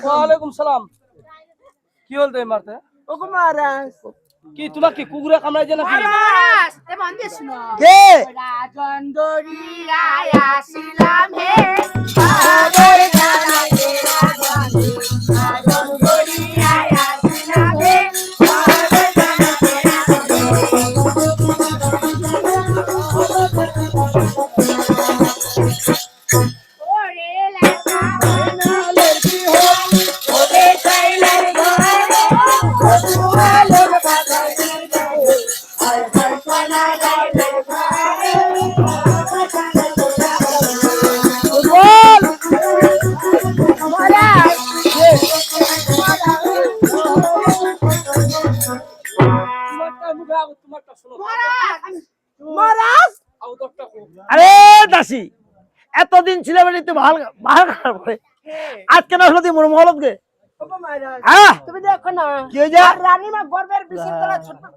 ওয়ালাইকুম সালাম। কি বলতে মারতে? ওগো মহারাজ, কি তোমাকে কুকুরে কামড়াইছে নাকি? মহারাজ এমন দিছিল কে রাজন দরিয়ায় আসিলাম হে সাগর জানাতে রাজন দরিয়ায় আসিলাম হে সাগর জানাতে ওরে লাগা বনালের কি হো ওরে চাইলার ঘরে ওয়ালোর বাজার গায়ে আর ফনা গাইলে ঘরে বল মহারাজ তোমারটা মুখে আবু, তোমারটা শোনো। মহারাজ আবু দশটা কো। আরে দাসী এতদিন ছিল বলে তুই ভাল ভাল খারাপ করে আজকে না হলো তুই মোর মহলত গে ওগো মহারাজ হ্যাঁ তুমি দেখো না কি হয়ে যায় রানীমা গর্বের বিষের তলা ছোট